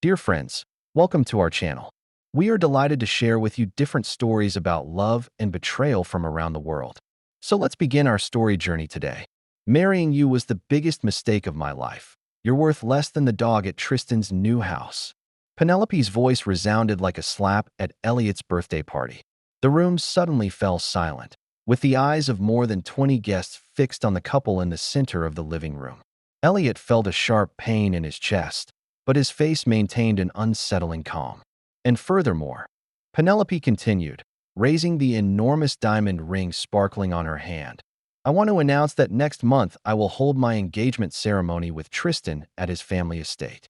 Dear friends, welcome to our channel. We are delighted to share with you different stories about love and betrayal from around the world. So let's begin our story journey today. Marrying you was the biggest mistake of my life. You're worth less than the dog at Tristan's new house. Penelope's voice resounded like a slap at Elliot's birthday party. The room suddenly fell silent, with the eyes of more than 20 guests fixed on the couple in the center of the living room. Elliot felt a sharp pain in his chest, but his face maintained an unsettling calm. And furthermore, Penelope continued, raising the enormous diamond ring sparkling on her hand. I want to announce that next month I will hold my engagement ceremony with Tristan at his family estate.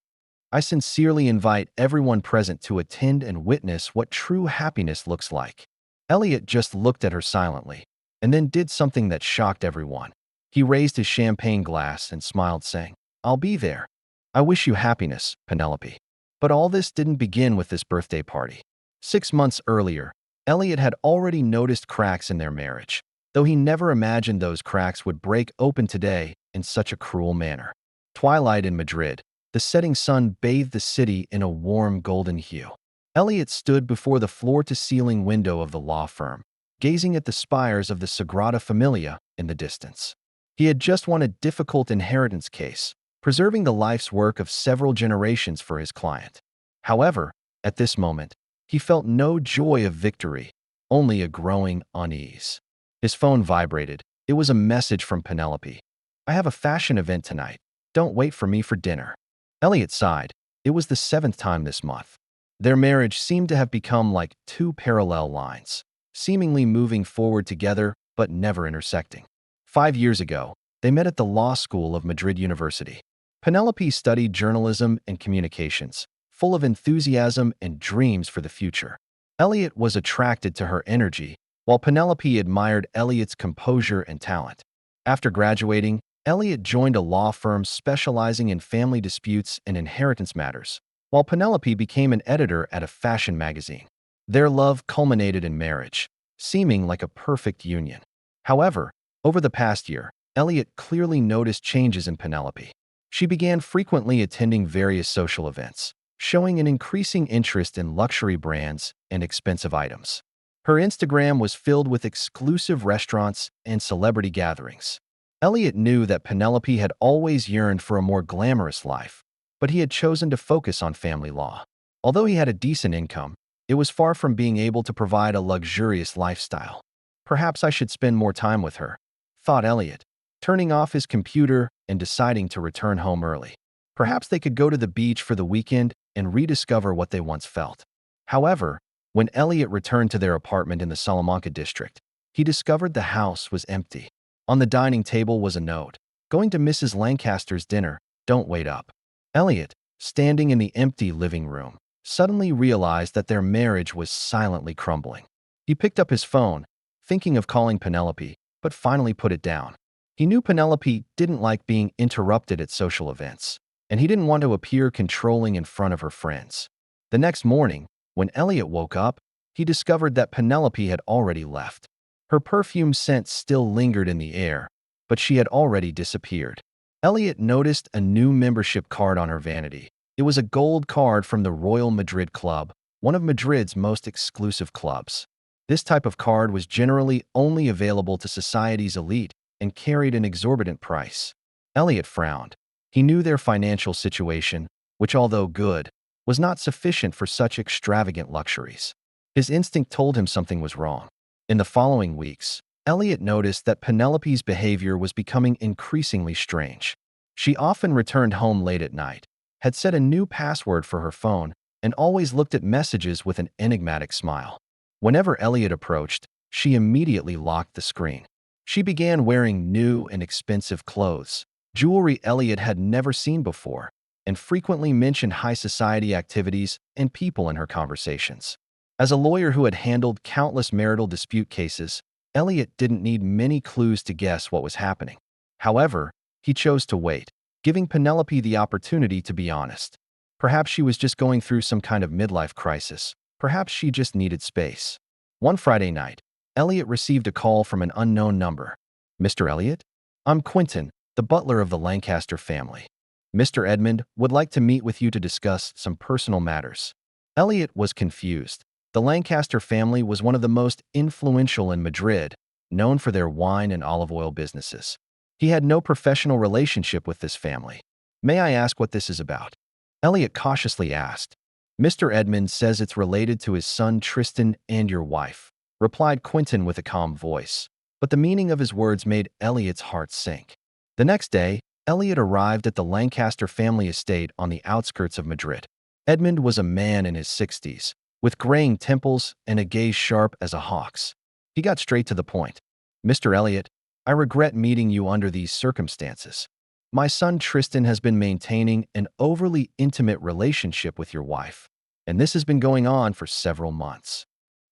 I sincerely invite everyone present to attend and witness what true happiness looks like. Elliot just looked at her silently, and then did something that shocked everyone. He raised his champagne glass and smiled, saying, "I'll be there. I wish you happiness, Penelope." But all this didn't begin with this birthday party. 6 months earlier, Elliot had already noticed cracks in their marriage, though he never imagined those cracks would break open today in such a cruel manner. Twilight in Madrid, the setting sun bathed the city in a warm golden hue. Elliot stood before the floor-to-ceiling window of the law firm, gazing at the spires of the Sagrada Familia in the distance. He had just won a difficult inheritance case, preserving the life's work of several generations for his client. However, at this moment, he felt no joy of victory, only a growing unease. His phone vibrated. It was a message from Penelope. "I have a fashion event tonight. Don't wait for me for dinner." Elliot sighed. It was the 7th time this month. Their marriage seemed to have become like two parallel lines, seemingly moving forward together but never intersecting. 5 years ago, they met at the law school of Madrid University. Penelope studied journalism and communications, full of enthusiasm and dreams for the future. Elliot was attracted to her energy, while Penelope admired Elliot's composure and talent. After graduating, Elliot joined a law firm specializing in family disputes and inheritance matters, while Penelope became an editor at a fashion magazine. Their love culminated in marriage, seeming like a perfect union. However, over the past year, Elliot clearly noticed changes in Penelope. She began frequently attending various social events, showing an increasing interest in luxury brands and expensive items. Her Instagram was filled with exclusive restaurants and celebrity gatherings. Elliot knew that Penelope had always yearned for a more glamorous life, but he had chosen to focus on family law. Although he had a decent income, it was far from being able to provide a luxurious lifestyle. "Perhaps I should spend more time with her," thought Elliot, turning off his computer and deciding to return home early. Perhaps they could go to the beach for the weekend and rediscover what they once felt. However, when Elliot returned to their apartment in the Salamanca district, he discovered the house was empty. On the dining table was a note, "Going to Mrs. Lancaster's dinner, don't wait up." Elliot, standing in the empty living room, suddenly realized that their marriage was silently crumbling. He picked up his phone, thinking of calling Penelope, but finally put it down. He knew Penelope didn't like being interrupted at social events, and he didn't want to appear controlling in front of her friends. The next morning, when Elliot woke up, he discovered that Penelope had already left. Her perfume scent still lingered in the air, but she had already disappeared. Elliot noticed a new membership card on her vanity. It was a gold card from the Royal Madrid Club, one of Madrid's most exclusive clubs. This type of card was generally only available to society's elite and carried an exorbitant price. Elliot frowned. He knew their financial situation, which although good, was not sufficient for such extravagant luxuries. His instinct told him something was wrong. In the following weeks, Elliot noticed that Penelope's behavior was becoming increasingly strange. She often returned home late at night, had set a new password for her phone, and always looked at messages with an enigmatic smile. Whenever Elliot approached, she immediately locked the screen. She began wearing new and expensive clothes, jewelry Elliot had never seen before, and frequently mentioned high society activities and people in her conversations. As a lawyer who had handled countless marital dispute cases, Elliot didn't need many clues to guess what was happening. However, he chose to wait, giving Penelope the opportunity to be honest. Perhaps she was just going through some kind of midlife crisis. Perhaps she just needed space. One Friday night, Elliot received a call from an unknown number. "Mr. Elliot? I'm Quentin, the butler of the Lancaster family." Mr. Edmund would like to meet with you to discuss some personal matters. Elliot was confused. The Lancaster family was one of the most influential in Madrid, known for their wine and olive oil businesses. He had no professional relationship with this family. May I ask what this is about? Elliot cautiously asked. Mr. Edmund says it's related to his son Tristan and your wife, replied Quentin with a calm voice. But the meaning of his words made Elliot's heart sink. The next day, Elliot arrived at the Lancaster family estate on the outskirts of Madrid. Edmund was a man in his 60s, with graying temples and a gaze sharp as a hawk's. He got straight to the point. Mr. Elliot, I regret meeting you under these circumstances. My son Tristan has been maintaining an overly intimate relationship with your wife, and this has been going on for several months.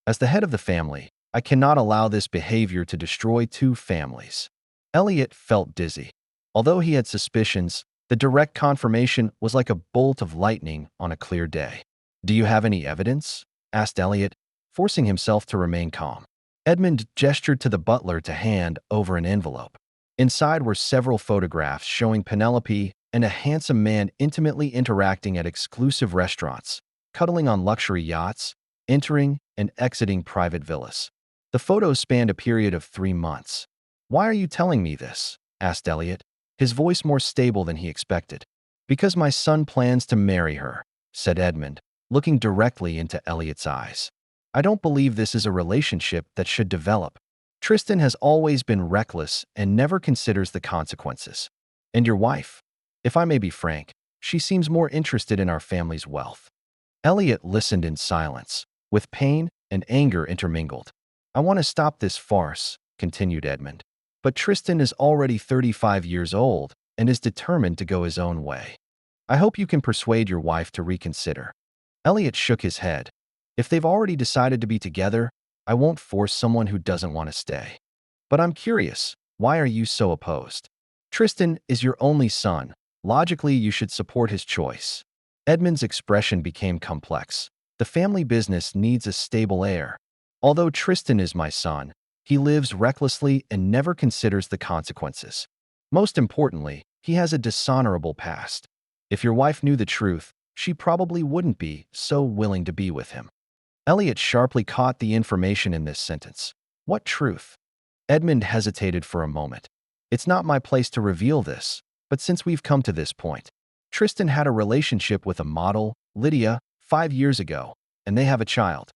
As the head of the family, I cannot allow this behavior to destroy two families. Elliot felt dizzy. Although he had suspicions, the direct confirmation was like a bolt of lightning on a clear day. Do you have any evidence? Asked Elliot, forcing himself to remain calm. Edmund gestured to the butler to hand over an envelope. Inside were several photographs showing Penelope and a handsome man intimately interacting at exclusive restaurants, cuddling on luxury yachts, entering and exiting private villas. The photos spanned a period of 3 months. Why are you telling me this? Asked Elliot, his voice more stable than he expected. Because my son plans to marry her, said Edmund, looking directly into Elliot's eyes. I don't believe this is a relationship that should develop. Tristan has always been reckless and never considers the consequences. And your wife? If I may be frank, she seems more interested in our family's wealth. Elliot listened in silence, with pain and anger intermingled. I want to stop this farce, continued Edmund. But Tristan is already 35 years old and is determined to go his own way. I hope you can persuade your wife to reconsider. Elliot shook his head. If they've already decided to be together, I won't force someone who doesn't want to stay. But I'm curious, why are you so opposed? Tristan is your only son. Logically, you should support his choice. Edmund's expression became complex. The family business needs a stable heir. Although Tristan is my son, he lives recklessly and never considers the consequences. Most importantly, he has a dishonorable past. If your wife knew the truth, she probably wouldn't be so willing to be with him. Elliot sharply caught the information in this sentence. What truth? Edmund hesitated for a moment. It's not my place to reveal this, but since we've come to this point, Tristan had a relationship with a model, Lydia, 5 years ago, and they have a child.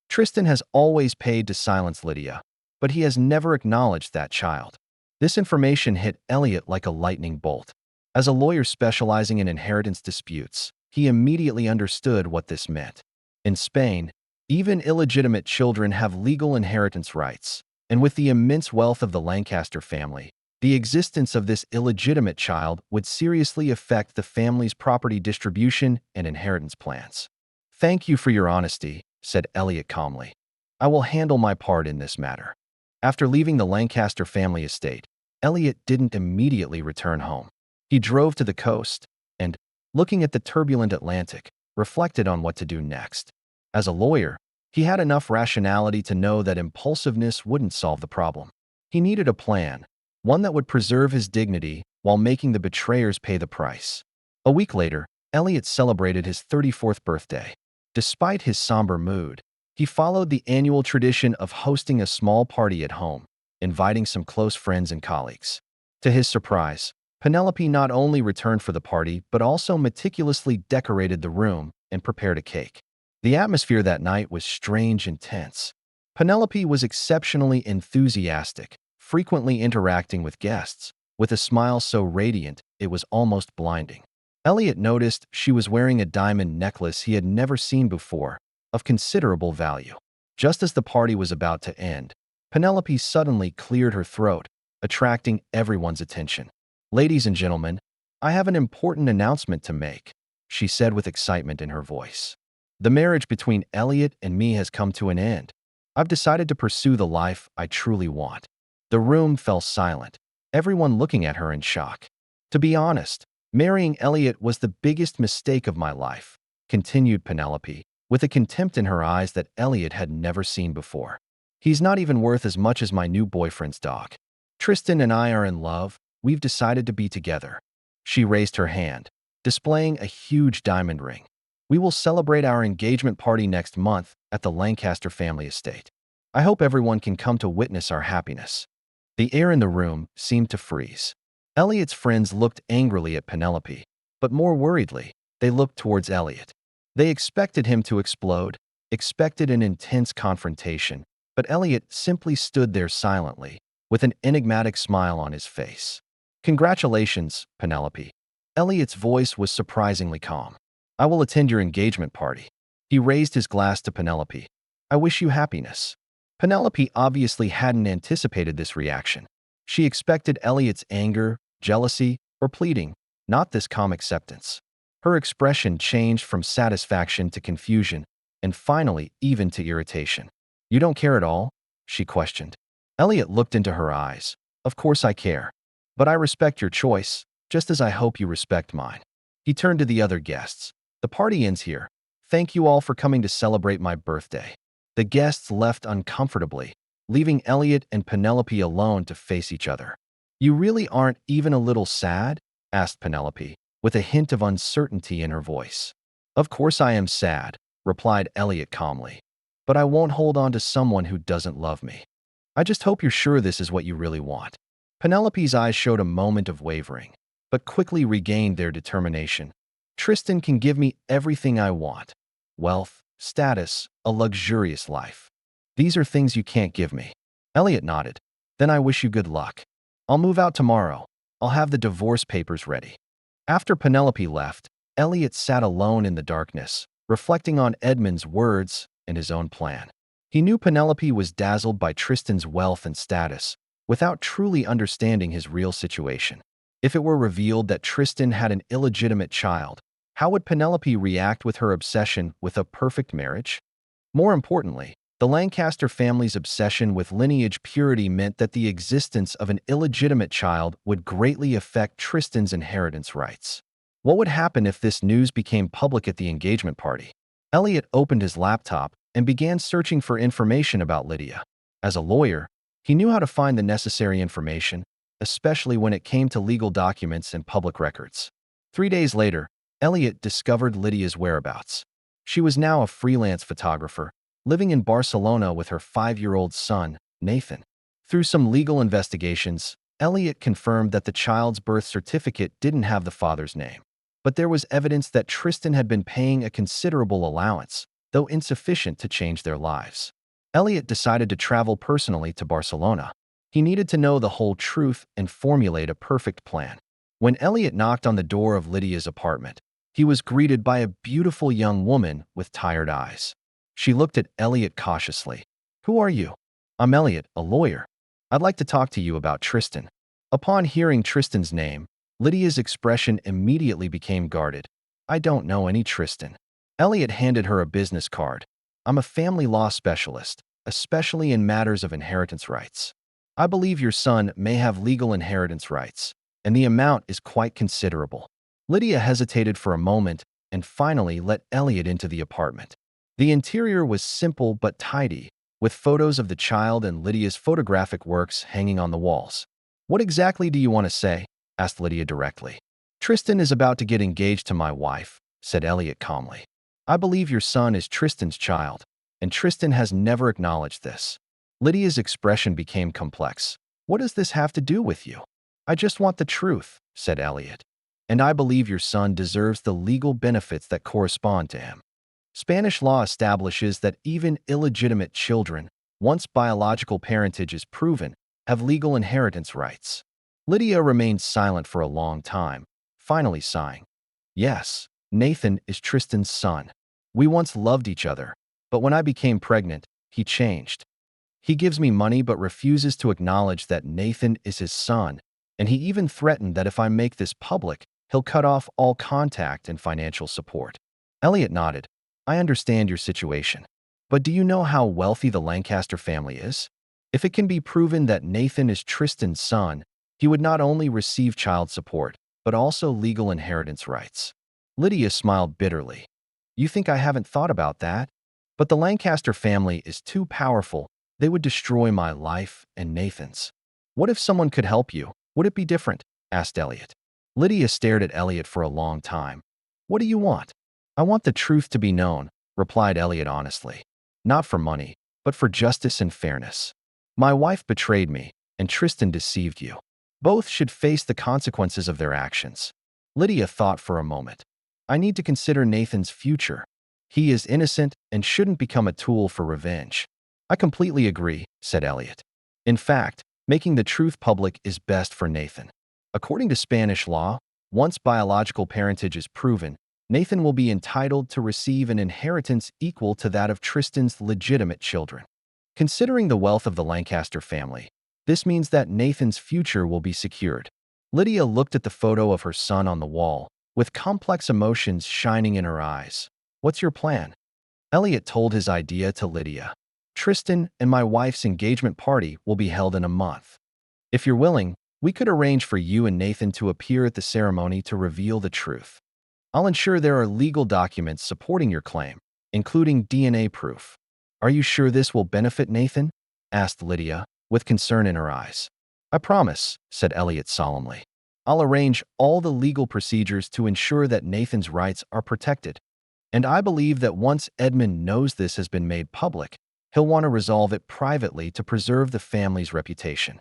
Tristan has always paid to silence Lydia, but he has never acknowledged that child. This information hit Elliot like a lightning bolt. As a lawyer specializing in inheritance disputes, he immediately understood what this meant. In Spain, even illegitimate children have legal inheritance rights, and with the immense wealth of the Lancaster family, the existence of this illegitimate child would seriously affect the family's property distribution and inheritance plans. Thank you for your honesty, said Elliot calmly. I will handle my part in this matter. After leaving the Lancaster family estate, Elliot didn't immediately return home. He drove to the coast and, looking at the turbulent Atlantic, reflected on what to do next. As a lawyer, he had enough rationality to know that impulsiveness wouldn't solve the problem. He needed a plan, one that would preserve his dignity while making the betrayers pay the price. A week later, Elliot celebrated his 34th birthday. Despite his somber mood, he followed the annual tradition of hosting a small party at home, inviting some close friends and colleagues. To his surprise, Penelope not only returned for the party but also meticulously decorated the room and prepared a cake. The atmosphere that night was strange and tense. Penelope was exceptionally enthusiastic, frequently interacting with guests, with a smile so radiant it was almost blinding. Elliot noticed she was wearing a diamond necklace he had never seen before, of considerable value. Just as the party was about to end, Penelope suddenly cleared her throat, attracting everyone's attention. Ladies and gentlemen, I have an important announcement to make, she said with excitement in her voice. The marriage between Elliot and me has come to an end. I've decided to pursue the life I truly want. The room fell silent, everyone looking at her in shock. To be honest, marrying Elliot was the biggest mistake of my life, continued Penelope, with a contempt in her eyes that Elliot had never seen before. He's not even worth as much as my new boyfriend's dog. Tristan and I are in love. We've decided to be together. She raised her hand, displaying a huge diamond ring. We will celebrate our engagement party next month at the Lancaster family estate. I hope everyone can come to witness our happiness. The air in the room seemed to freeze. Elliot's friends looked angrily at Penelope, but more worriedly, they looked towards Elliot. They expected him to explode, expected an intense confrontation, but Elliot simply stood there silently, with an enigmatic smile on his face. Congratulations, Penelope. Elliot's voice was surprisingly calm. I will attend your engagement party. He raised his glass to Penelope. I wish you happiness. Penelope obviously hadn't anticipated this reaction. She expected Elliot's anger, jealousy, or pleading, not this calm acceptance. Her expression changed from satisfaction to confusion, and finally even to irritation. You don't care at all? She questioned. Elliot looked into her eyes. Of course I care. But I respect your choice, just as I hope you respect mine. He turned to the other guests. The party ends here. Thank you all for coming to celebrate my birthday. The guests left uncomfortably, leaving Elliot and Penelope alone to face each other. You really aren't even a little sad? Asked Penelope, with a hint of uncertainty in her voice. Of course I am sad, replied Elliot calmly. But I won't hold on to someone who doesn't love me. I just hope you're sure this is what you really want. Penelope's eyes showed a moment of wavering, but quickly regained their determination. Tristan can give me everything I want. Wealth, status, a luxurious life. These are things you can't give me. Elliot nodded. Then I wish you good luck. I'll move out tomorrow. I'll have the divorce papers ready. After Penelope left, Elliot sat alone in the darkness, reflecting on Edmund's words and his own plan. He knew Penelope was dazzled by Tristan's wealth and status, without truly understanding his real situation. If it were revealed that Tristan had an illegitimate child, how would Penelope react with her obsession with a perfect marriage? More importantly, the Lancaster family's obsession with lineage purity meant that the existence of an illegitimate child would greatly affect Tristan's inheritance rights. What would happen if this news became public at the engagement party? Elliot opened his laptop and began searching for information about Lydia. As a lawyer, he knew how to find the necessary information, especially when it came to legal documents and public records. 3 days later, Elliot discovered Lydia's whereabouts. She was now a freelance photographer, living in Barcelona with her 5-year-old son, Nathan. Through some legal investigations, Elliot confirmed that the child's birth certificate didn't have the father's name. But there was evidence that Tristan had been paying a considerable allowance, though insufficient to change their lives. Elliot decided to travel personally to Barcelona. He needed to know the whole truth and formulate a perfect plan. When Elliot knocked on the door of Lydia's apartment, he was greeted by a beautiful young woman with tired eyes. She looked at Elliot cautiously. Who are you? I'm Elliot, a lawyer. I'd like to talk to you about Tristan. Upon hearing Tristan's name, Lydia's expression immediately became guarded. I don't know any Tristan. Elliot handed her a business card. I'm a family law specialist, especially in matters of inheritance rights. I believe your son may have legal inheritance rights, and the amount is quite considerable. Lydia hesitated for a moment and finally let Elliot into the apartment. The interior was simple but tidy, with photos of the child and Lydia's photographic works hanging on the walls. What exactly do you want to say? Asked Lydia directly. Tristan is about to get engaged to my wife, said Elliot calmly. I believe your son is Tristan's child, and Tristan has never acknowledged this. Lydia's expression became complex. What does this have to do with you? I just want the truth, said Elliot. And I believe your son deserves the legal benefits that correspond to him. Spanish law establishes that even illegitimate children, once biological parentage is proven, have legal inheritance rights. Lydia remained silent for a long time, finally sighing. Yes, Nathan is Tristan's son. We once loved each other, but when I became pregnant, he changed. He gives me money but refuses to acknowledge that Nathan is his son, and he even threatened that if I make this public, he'll cut off all contact and financial support. Elliot nodded. I understand your situation. But do you know how wealthy the Lancaster family is? If it can be proven that Nathan is Tristan's son, he would not only receive child support, but also legal inheritance rights. Lydia smiled bitterly. You think I haven't thought about that? But the Lancaster family is too powerful. They would destroy my life and Nathan's. What if someone could help you? Would it be different? Asked Elliot. Lydia stared at Elliot for a long time. What do you want? I want the truth to be known, replied Elliot honestly. Not for money, but for justice and fairness. My wife betrayed me, and Tristan deceived you. Both should face the consequences of their actions. Lydia thought for a moment. I need to consider Nathan's future. He is innocent and shouldn't become a tool for revenge. I completely agree, said Elliot. In fact, making the truth public is best for Nathan. According to Spanish law, once biological parentage is proven, Nathan will be entitled to receive an inheritance equal to that of Tristan's legitimate children. Considering the wealth of the Lancaster family, this means that Nathan's future will be secured. Lydia looked at the photo of her son on the wall, with complex emotions shining in her eyes. What's your plan? Elliot told his idea to Lydia. Tristan and my wife's engagement party will be held in a month. If you're willing, we could arrange for you and Nathan to appear at the ceremony to reveal the truth. I'll ensure there are legal documents supporting your claim, including DNA proof. Are you sure this will benefit Nathan? Asked Lydia, with concern in her eyes. I promise, said Elliot solemnly. I'll arrange all the legal procedures to ensure that Nathan's rights are protected. And I believe that once Edmund knows this has been made public, he'll want to resolve it privately to preserve the family's reputation.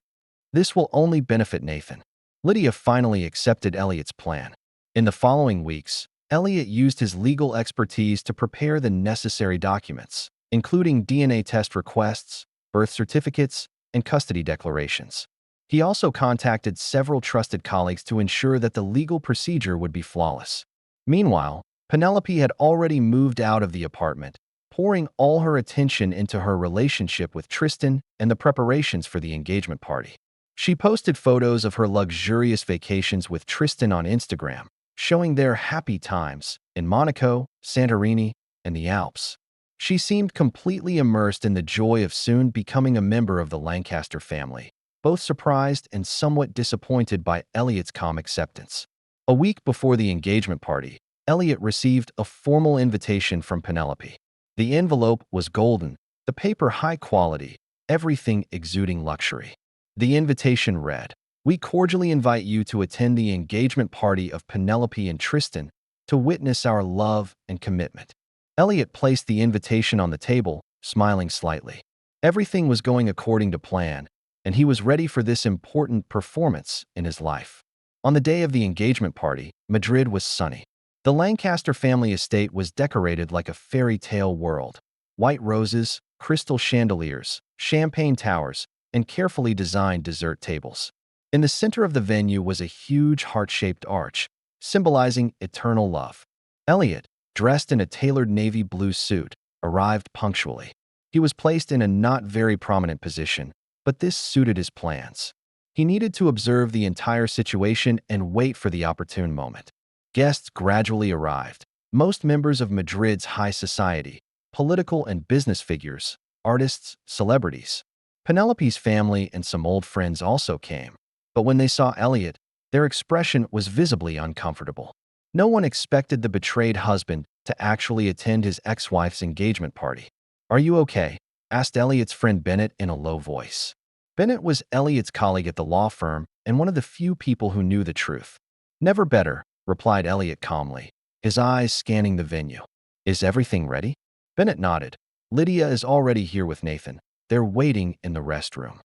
This will only benefit Nathan. Lydia finally accepted Elliot's plan. In the following weeks, Elliot used his legal expertise to prepare the necessary documents, including DNA test requests, birth certificates, and custody declarations. He also contacted several trusted colleagues to ensure that the legal procedure would be flawless. Meanwhile, Penelope had already moved out of the apartment, pouring all her attention into her relationship with Tristan and the preparations for the engagement party. She posted photos of her luxurious vacations with Tristan on Instagram, showing their happy times in Monaco, Santorini, and the Alps. She seemed completely immersed in the joy of soon becoming a member of the Lancaster family, both surprised and somewhat disappointed by Elliot's calm acceptance. A week before the engagement party, Elliot received a formal invitation from Penelope. The envelope was golden, the paper high quality, everything exuding luxury. The invitation read, "We cordially invite you to attend the engagement party of Penelope and Tristan to witness our love and commitment." Elliot placed the invitation on the table, smiling slightly. Everything was going according to plan, and he was ready for this important performance in his life. On the day of the engagement party, Madrid was sunny. The Lancaster family estate was decorated like a fairy tale world. White roses, crystal chandeliers, champagne towers, and carefully designed dessert tables. In the center of the venue was a huge heart-shaped arch, symbolizing eternal love. Elliot, dressed in a tailored navy blue suit, arrived punctually. He was placed in a not very prominent position, but this suited his plans. He needed to observe the entire situation and wait for the opportune moment. Guests gradually arrived, most members of Madrid's high society, political and business figures, artists, celebrities. Penelope's family and some old friends also came, but when they saw Elliot, their expression was visibly uncomfortable. No one expected the betrayed husband to actually attend his ex-wife's engagement party. "Are you okay?" asked Elliot's friend Bennett in a low voice. Bennett was Elliot's colleague at the law firm and one of the few people who knew the truth. "Never better," replied Elliot calmly, his eyes scanning the venue. "Is everything ready?" Bennett nodded. "Lydia is already here with Nathan. They're waiting in the restroom.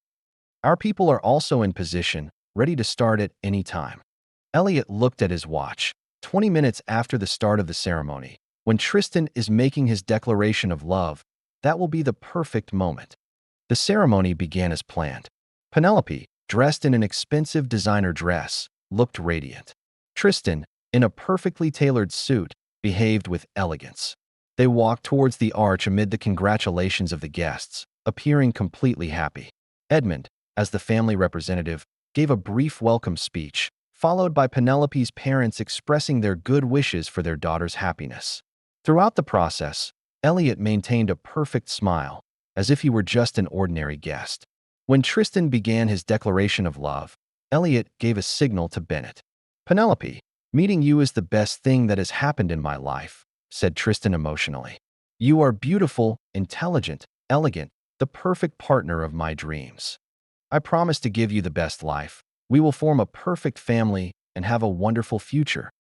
Our people are also in position, ready to start at any time." Elliot looked at his watch. 20 minutes after the start of the ceremony, when Tristan is making his declaration of love, that will be the perfect moment. The ceremony began as planned. Penelope, dressed in an expensive designer dress, looked radiant. Tristan, in a perfectly tailored suit, behaved with elegance. They walked towards the arch amid the congratulations of the guests, appearing completely happy. Edmund, as the family representative, gave a brief welcome speech, followed by Penelope's parents expressing their good wishes for their daughter's happiness. Throughout the process, Elliot maintained a perfect smile, as if he were just an ordinary guest. When Tristan began his declaration of love, Elliot gave a signal to Bennett. "Penelope, meeting you is the best thing that has happened in my life," said Tristan emotionally. "You are beautiful, intelligent, elegant, the perfect partner of my dreams. I promise to give you the best life. We will form a perfect family and have a wonderful future."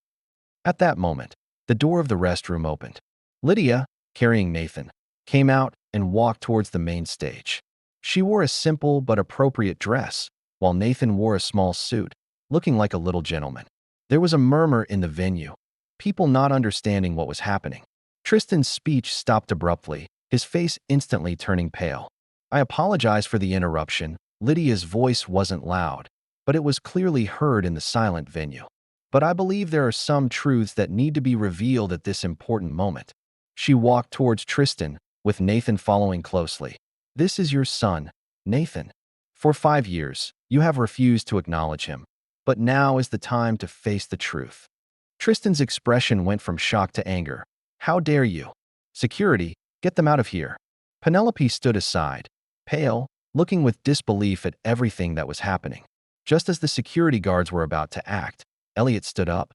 At that moment, the door of the restroom opened. Lydia, carrying Nathan, came out and walked towards the main stage. She wore a simple but appropriate dress, while Nathan wore a small suit, looking like a little gentleman. There was a murmur in the venue, people not understanding what was happening. Tristan's speech stopped abruptly, his face instantly turning pale. "I apologize for the interruption." Lydia's voice wasn't loud, but it was clearly heard in the silent venue. "But I believe there are some truths that need to be revealed at this important moment." She walked towards Tristan, with Nathan following closely. "This is your son, Nathan. For 5 years, you have refused to acknowledge him. But now is the time to face the truth." Tristan's expression went from shock to anger. "How dare you? Security, get them out of here." Penelope stood aside, pale, looking with disbelief at everything that was happening. Just as the security guards were about to act, Elliot stood up.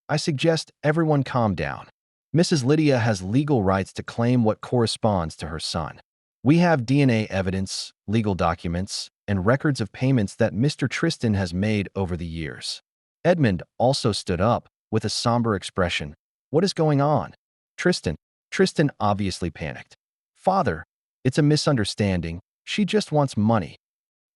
"I suggest everyone calm down. Mrs. Lydia has legal rights to claim what corresponds to her son. We have DNA evidence, legal documents, and records of payments that Mr. Tristan has made over the years." Edmund also stood up, with a somber expression. "What is going on?" Tristan obviously panicked. "Father, it's a misunderstanding. She just wants money."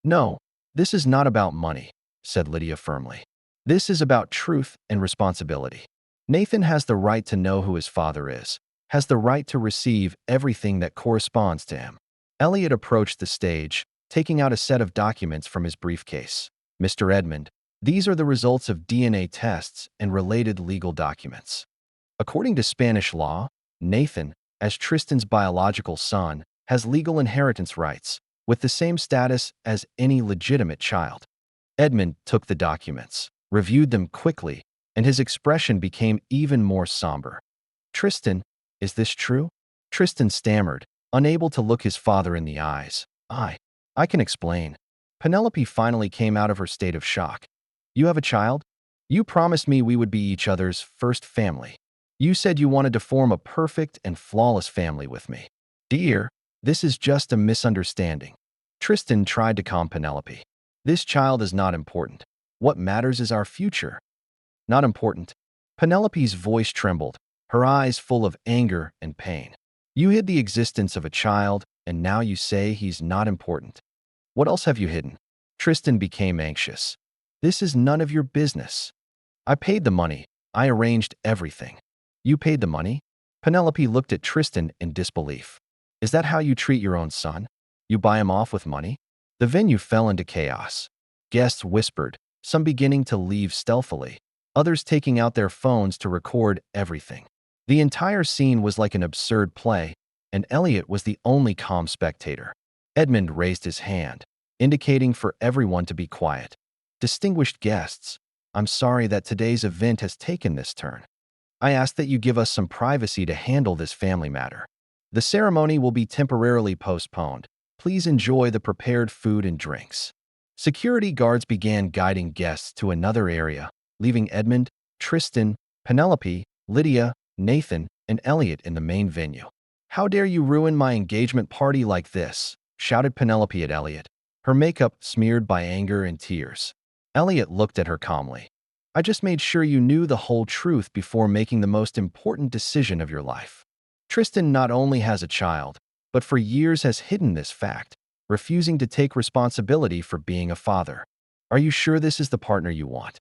"No, this is not about money," said Lydia firmly. "This is about truth and responsibility. Nathan has the right to know who his father is, has the right to receive everything that corresponds to him." Elliot approached the stage, taking out a set of documents from his briefcase. "Mr. Edmund, these are the results of DNA tests and related legal documents. According to Spanish law, Nathan, as Tristan's biological son, has legal inheritance rights, with the same status as any legitimate child." Edmund took the documents, reviewed them quickly, and his expression became even more somber. "Tristan, is this true?" Tristan stammered, unable to look his father in the eyes. I can explain." Penelope finally came out of her state of shock. "You have a child? You promised me we would be each other's first family. You said you wanted to form a perfect and flawless family with me." "Dear, this is just a misunderstanding." Tristan tried to calm Penelope. "This child is not important. What matters is our future." "Not important?" Penelope's voice trembled, her eyes full of anger and pain. "You hid the existence of a child, and now you say he's not important. What else have you hidden?" Tristan became anxious. "This is none of your business. I paid the money. I arranged everything." "You paid the money?" Penelope looked at Tristan in disbelief. "Is that how you treat your own son? You buy him off with money?" The venue fell into chaos. Guests whispered, some beginning to leave stealthily, others taking out their phones to record everything. The entire scene was like an absurd play, and Elliot was the only calm spectator. Edmund raised his hand, indicating for everyone to be quiet. "Distinguished guests, I'm sorry that today's event has taken this turn. I ask that you give us some privacy to handle this family matter. The ceremony will be temporarily postponed. Please enjoy the prepared food and drinks." Security guards began guiding guests to another area, leaving Edmund, Tristan, Penelope, Lydia, Nathan, and Elliot in the main venue. "How dare you ruin my engagement party like this?" shouted Penelope at Elliot, her makeup smeared by anger and tears. Elliot looked at her calmly. "I just made sure you knew the whole truth before making the most important decision of your life. Tristan not only has a child, but for years has hidden this fact, refusing to take responsibility for being a father. Are you sure this is the partner you want?"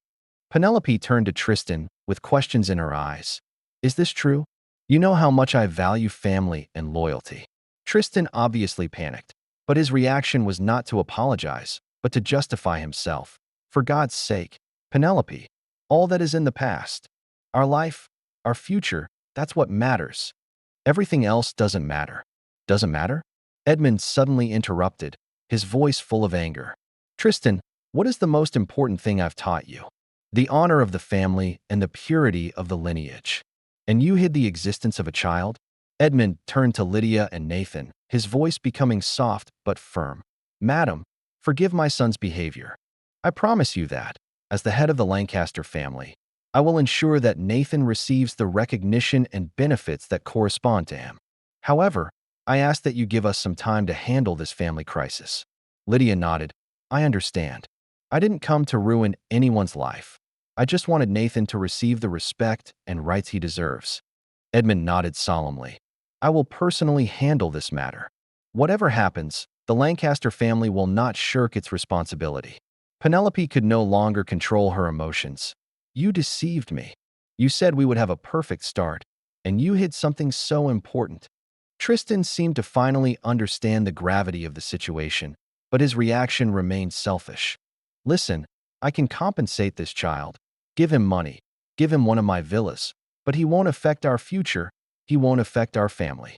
Penelope turned to Tristan with questions in her eyes. "Is this true? You know how much I value family and loyalty." Tristan obviously panicked, but his reaction was not to apologize, but to justify himself. "For God's sake, Penelope, all that is in the past. Our life, our future, that's what matters. Everything else doesn't matter." "Doesn't matter?" Edmund suddenly interrupted, his voice full of anger. "Tristan, what is the most important thing I've taught you? The honor of the family and the purity of the lineage. And you hid the existence of a child?" Edmund turned to Lydia and Nathan, his voice becoming soft but firm. "Madam, forgive my son's behavior. I promise you that, as the head of the Lancaster family, I will ensure that Nathan receives the recognition and benefits that correspond to him. However, I ask that you give us some time to handle this family crisis." Lydia nodded. "I understand. I didn't come to ruin anyone's life. I just wanted Nathan to receive the respect and rights he deserves. Edmund nodded solemnly. I will personally handle this matter. Whatever happens, the Lancaster family will not shirk its responsibility. Penelope could no longer control her emotions. You deceived me. You said we would have a perfect start, and you hid something so important. Tristan seemed to finally understand the gravity of the situation, but his reaction remained selfish. Listen, I can compensate this child. Give him money. Give him one of my villas. But he won't affect our future. He won't affect our family.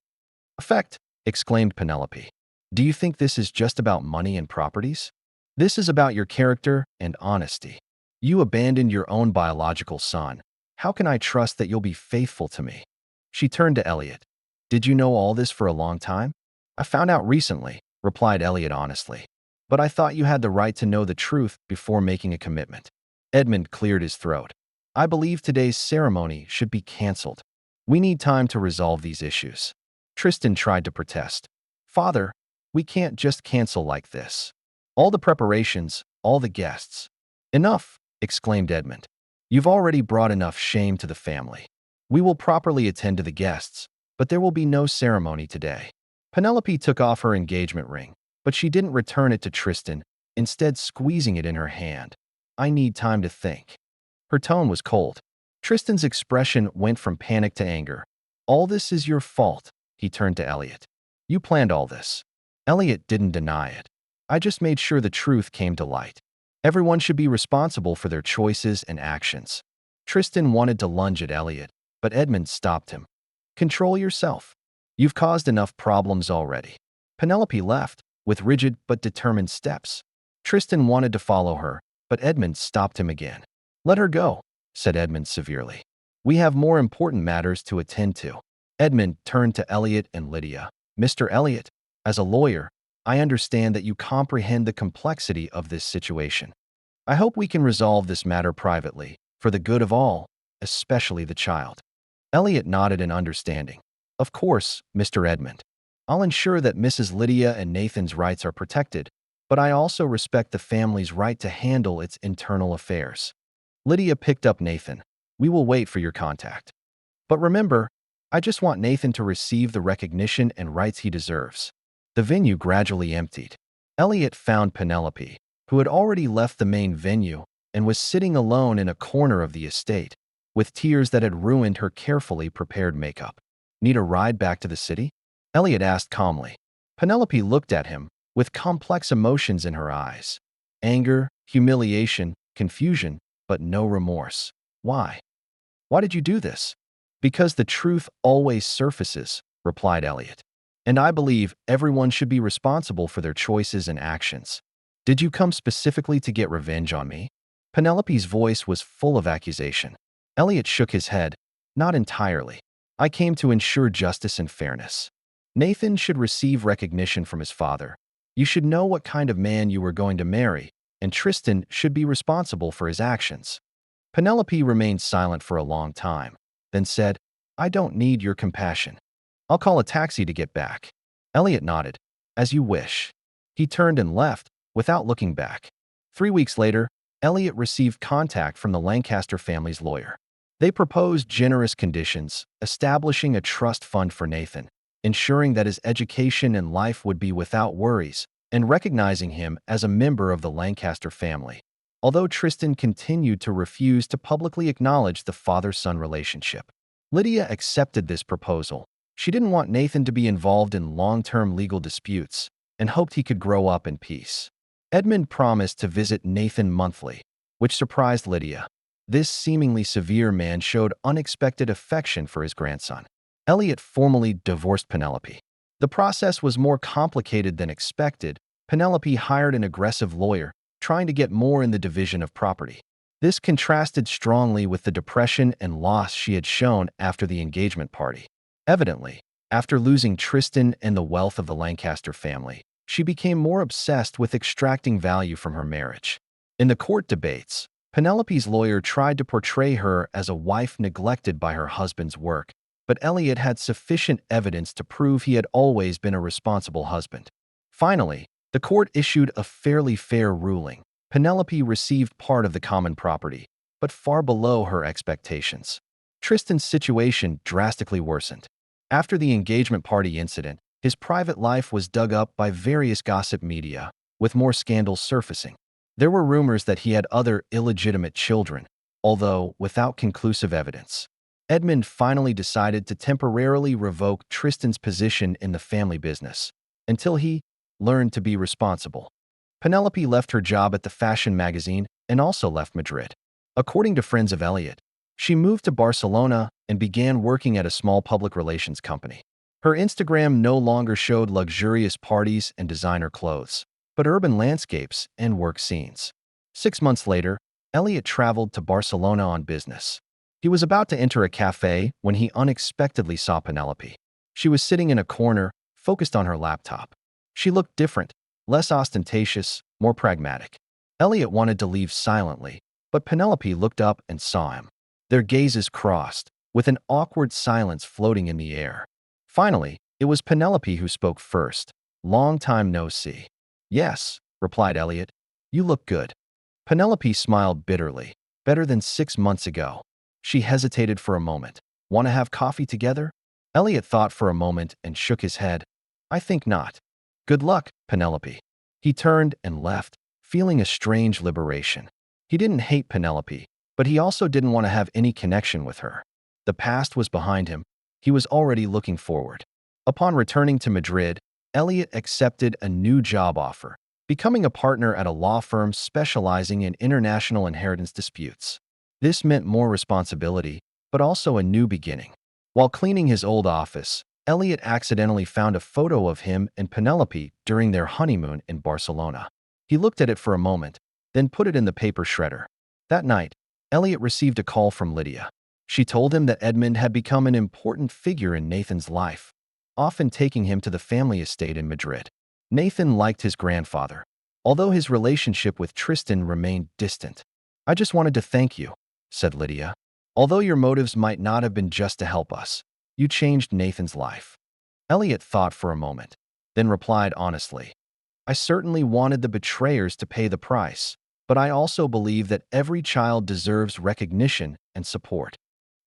Affect, exclaimed Penelope. Do you think this is just about money and properties? This is about your character and honesty. You abandoned your own biological son. How can I trust that you'll be faithful to me? She turned to Elliot. Did you know all this for a long time? I found out recently, replied Elliot honestly. But I thought you had the right to know the truth before making a commitment. Edmund cleared his throat. I believe today's ceremony should be canceled. We need time to resolve these issues. Tristan tried to protest. Father, we can't just cancel like this. All the preparations, all the guests. Enough, exclaimed Edmund. You've already brought enough shame to the family. We will properly attend to the guests, but there will be no ceremony today. Penelope took off her engagement ring, but she didn't return it to Tristan, instead squeezing it in her hand. I need time to think. Her tone was cold. Tristan's expression went from panic to anger. All this is your fault, he turned to Elliot. You planned all this. Elliot didn't deny it. I just made sure the truth came to light. Everyone should be responsible for their choices and actions. Tristan wanted to lunge at Elliot, but Edmund stopped him. Control yourself. You've caused enough problems already. Penelope left, with rigid but determined steps. Tristan wanted to follow her, but Edmund stopped him again. Let her go, said Edmund severely. We have more important matters to attend to. Edmund turned to Elliot and Lydia. Mr. Elliot, as a lawyer, I understand that you comprehend the complexity of this situation. I hope we can resolve this matter privately, for the good of all, especially the child. Elliot nodded in understanding. Of course, Mr. Edmund. I'll ensure that Mrs. Lydia and Nathan's rights are protected, but I also respect the family's right to handle its internal affairs. Lydia picked up Nathan. We will wait for your contact. But remember, I just want Nathan to receive the recognition and rights he deserves. The venue gradually emptied. Elliot found Penelope, who had already left the main venue and was sitting alone in a corner of the estate, with tears that had ruined her carefully prepared makeup. Need a ride back to the city? Elliot asked calmly. Penelope looked at him, with complex emotions in her eyes. Anger, humiliation, confusion, but no remorse. Why? Why did you do this? Because the truth always surfaces, replied Elliot. And I believe everyone should be responsible for their choices and actions. Did you come specifically to get revenge on me? Penelope's voice was full of accusation. Elliot shook his head. Not entirely. I came to ensure justice and fairness. Nathan should receive recognition from his father. You should know what kind of man you were going to marry, and Tristan should be responsible for his actions. Penelope remained silent for a long time, then said, I don't need your compassion. I'll call a taxi to get back. Elliot nodded. As you wish. He turned and left, without looking back. 3 weeks later, Elliot received contact from the Lancaster family's lawyer. They proposed generous conditions, establishing a trust fund for Nathan, ensuring that his education and life would be without worries, and recognizing him as a member of the Lancaster family. Although Tristan continued to refuse to publicly acknowledge the father-son relationship. Lydia accepted this proposal. She didn't want Nathan to be involved in long-term legal disputes and hoped he could grow up in peace. Edmund promised to visit Nathan monthly, which surprised Lydia. This seemingly severe man showed unexpected affection for his grandson. Elliot formally divorced Penelope. The process was more complicated than expected. Penelope hired an aggressive lawyer, trying to get more in the division of property. This contrasted strongly with the depression and loss she had shown after the engagement party. Evidently, after losing Tristan and the wealth of the Lancaster family, she became more obsessed with extracting value from her marriage. In the court debates, Penelope's lawyer tried to portray her as a wife neglected by her husband's work, but Elliot had sufficient evidence to prove he had always been a responsible husband. Finally, the court issued a fairly fair ruling. Penelope received part of the common property, but far below her expectations. Tristan's situation drastically worsened. After the engagement party incident, his private life was dug up by various gossip media, with more scandals surfacing. There were rumors that he had other illegitimate children, although without conclusive evidence. Edmund finally decided to temporarily revoke Tristan's position in the family business until he learned to be responsible. Penelope left her job at the fashion magazine and also left Madrid. According to friends of Elliot, she moved to Barcelona and began working at a small public relations company. Her Instagram no longer showed luxurious parties and designer clothes, but urban landscapes and work scenes. 6 months later, Elliot traveled to Barcelona on business. He was about to enter a cafe when he unexpectedly saw Penelope. She was sitting in a corner, focused on her laptop. She looked different, less ostentatious, more pragmatic. Elliot wanted to leave silently, but Penelope looked up and saw him. Their gazes crossed, with an awkward silence floating in the air. Finally, it was Penelope who spoke first. "Long time no see." "Yes," replied Elliot. "You look good." Penelope smiled bitterly. "Better than 6 months ago." She hesitated for a moment. "Want to have coffee together?" Elliot thought for a moment and shook his head. "I think not." "Good luck, Penelope." He turned and left, feeling a strange liberation. He didn't hate Penelope, but he also didn't want to have any connection with her. The past was behind him. He was already looking forward. Upon returning to Madrid, Elliot accepted a new job offer, becoming a partner at a law firm specializing in international inheritance disputes. This meant more responsibility, but also a new beginning. While cleaning his old office, Elliot accidentally found a photo of him and Penelope during their honeymoon in Barcelona. He looked at it for a moment, then put it in the paper shredder. That night, Elliot received a call from Lydia. She told him that Edmund had become an important figure in Nathan's life, often taking him to the family estate in Madrid. Nathan liked his grandfather, although his relationship with Tristan remained distant. "I just wanted to thank you," said Lydia. "Although your motives might not have been just to help us, you changed Nathan's life." Elliot thought for a moment, then replied honestly, "I certainly wanted the betrayers to pay the price, but I also believe that every child deserves recognition and support.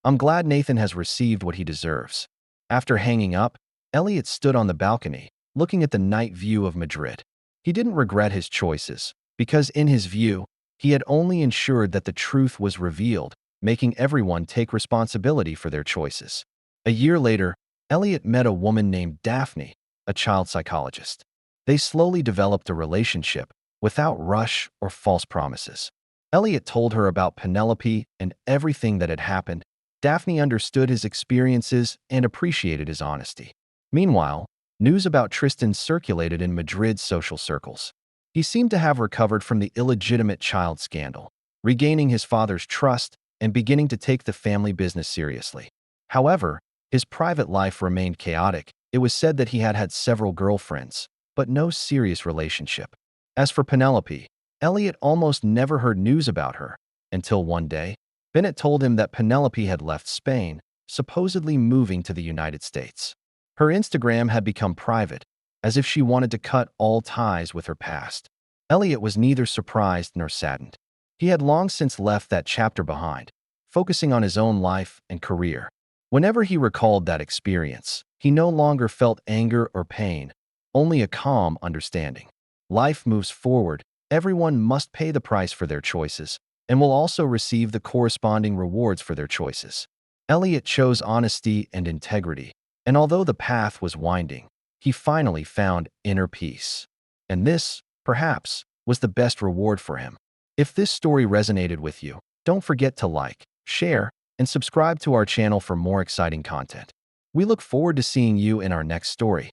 I'm glad Nathan has received what he deserves." After hanging up, Elliot stood on the balcony, looking at the night view of Madrid. He didn't regret his choices, because in his view, he had only ensured that the truth was revealed, making everyone take responsibility for their choices. A year later, Elliot met a woman named Daphne, a child psychologist. They slowly developed a relationship, without rush or false promises. Elliot told her about Penelope and everything that had happened. Daphne understood his experiences and appreciated his honesty. Meanwhile, news about Tristan circulated in Madrid's social circles. He seemed to have recovered from the illegitimate child scandal, regaining his father's trust and beginning to take the family business seriously. However, his private life remained chaotic. It was said that he had had several girlfriends, but no serious relationship. As for Penelope, Elliot almost never heard news about her, until one day, Bennett told him that Penelope had left Spain, supposedly moving to the United States. Her Instagram had become private, as if she wanted to cut all ties with her past. Elliot was neither surprised nor saddened. He had long since left that chapter behind, focusing on his own life and career. Whenever he recalled that experience, he no longer felt anger or pain, only a calm understanding. Life moves forward. Everyone must pay the price for their choices, and will also receive the corresponding rewards for their choices. Elliot chose honesty and integrity, and although the path was winding, he finally found inner peace. And this, perhaps, was the best reward for him. If this story resonated with you, don't forget to like, share, and subscribe to our channel for more exciting content. We look forward to seeing you in our next story.